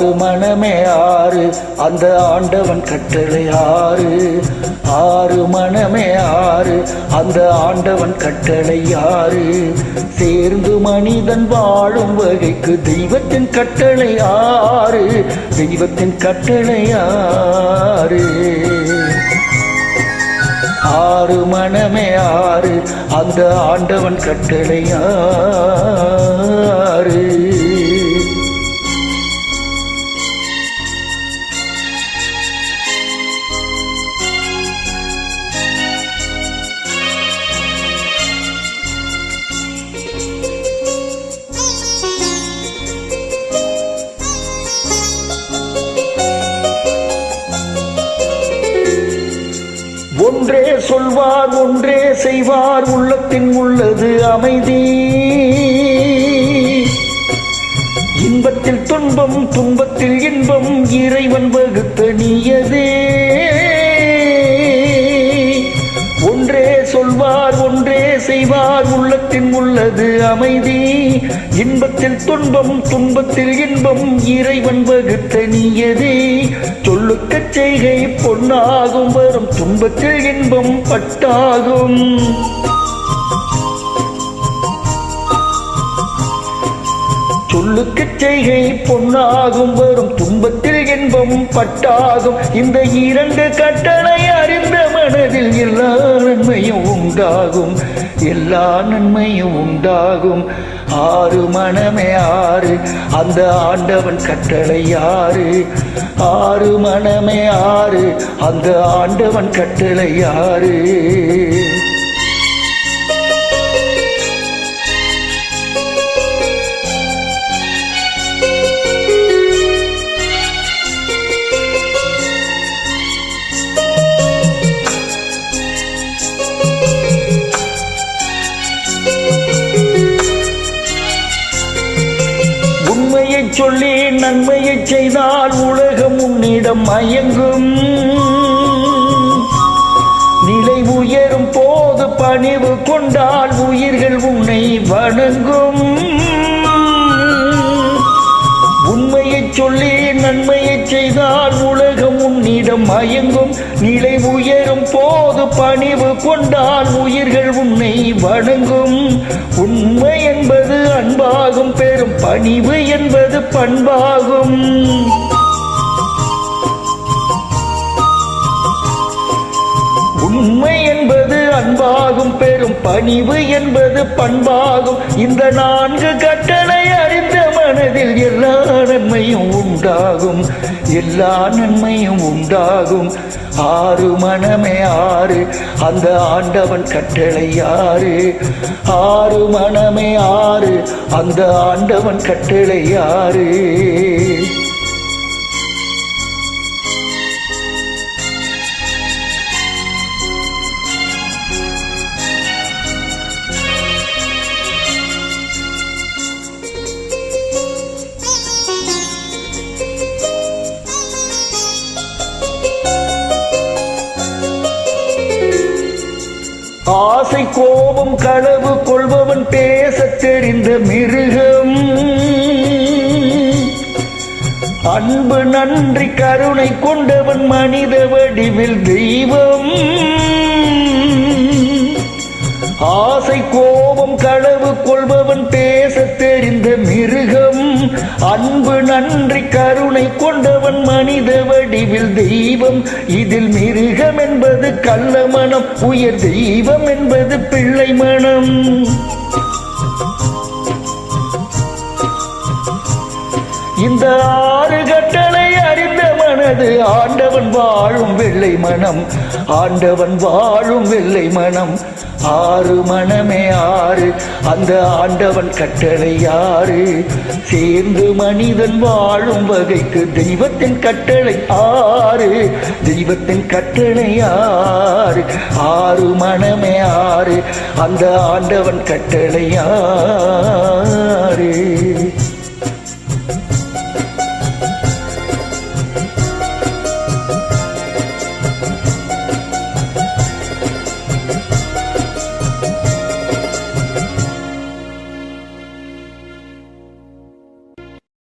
ஆறு மனமே ஆறு அந்த ஆண்டவன் கட்டளை ஆறு. ஆறு மனமே ஆறு அந்த ஆண்டவன் கட்டளை ஆறு. சேர்ந்து மனிதன் வாழும் வகைக்கு தெய்வத்தின் கட்டளை ஆறு. தெய்வத்தின் கட்டளை ஆறு. ஆறு மனமே ஆறு அந்த ஆண்டவன் கட்டளை ஆறு. ஒன்றே சொல்வார் ஒன்றே செய்வார் உள்ளத்தின் உள்ளது அமைதி. இன்பத்தில் துன்பம் துன்பத்தில் இன்பம் இறைவன் வகுத்த நியதே. ஒன்றே சொல்வார் ஒன்றே செய்வார் உள்ளத்தின் உள்ளது அமைதி. இன்பத்தில் துன்பம் துன்பத்தில் இன்பம் இறைவன் வகுத்த நியதே. சொல்லுக்க செய்கை பொன்னாகும் வரும் துன்பத்தில் இன்பம் பட்டாகும். சொல்லுக்கு செய்கை பொன்னாகும் வரும் துன்பத்தில் இன்பம் பட்டாகும். இந்த இரண்டு கட்டளை அறிந்த மனதில் எல்லா நன்மையும் உண்டாகும். எல்லா நன்மையும் உண்டாகும். ஆறு மனமே ஆறு அந்த ஆண்டவன் கட்டளை ஆறு. ஆறு மனமே ஆறு அந்த ஆண்டவன் கட்டளை ஆறு. சொல்லி நன்மையை செய்தால் உலகம் உன்னிடம் மயங்கும். நிலை உயரும் போது பணிவு கொண்டால் உயிர்கள் உன்னை வணங்கும். உண்மையை சொல்லி நன்மையை செய்தால் உலகம் உன்னிடம் மயங்கும். நிலை உயரும் போது பணிவு கொண்டால் உயிர்கள் உன்னை வணங்கும். உண்மை என்பது அன்பாகும் பெரும் பணிவு என்பது பண்பாகும். உண்மை என்பது அன்பாகும் பெரும் பணிவு என்பது பண்பாகும். இந்த நான்கு கட்டளை அறிந்த மனதில் எல்லா நன்மையும் உண்டாகும். எல்லா நன்மையும் உண்டாகும். ஆறு மனமே ஆறு அந்த ஆண்டவன் கட்டளை ஆறு. ஆறு மனமே ஆறு அந்த ஆண்டவன் கட்டளை ஆறு. ஆசை கோபம் களவு கொள்பவன் பேசத் தெரிந்த மிருகம். அன்பு நன்றி கருணை கொண்டவன் மனித வடிவில் தெய்வம். ஆசை கோபம் களவு கொள்பவன் பேசத் தெரிந்த மிருகம். அன்பு நன்றி கருணை கொண்டவன் மனித வடிவில் தெய்வம். இதில் மிருகம் என்பது கள்ள மனம், உயர் தெய்வம் என்பது பிள்ளை மனம். இந்த ஆறு கட்டளை அறிந்த மனது ஆண்டவன் வாழும் வெள்ளை மனம். ஆண்டவன் வாழும் வெள்ளை மனம். ஆறு மனமே ஆறு அந்த ஆண்டவன் கட்டளை ஆறு. சேர்ந்து மனிதன் வாழும் வகைக்கு தெய்வத்தின் கட்டளை ஆறு. தெய்வத்தின் கட்டளை ஆறு. ஆறு மனமே ஆறு அந்த ஆண்டவன் கட்டளை ஆறு.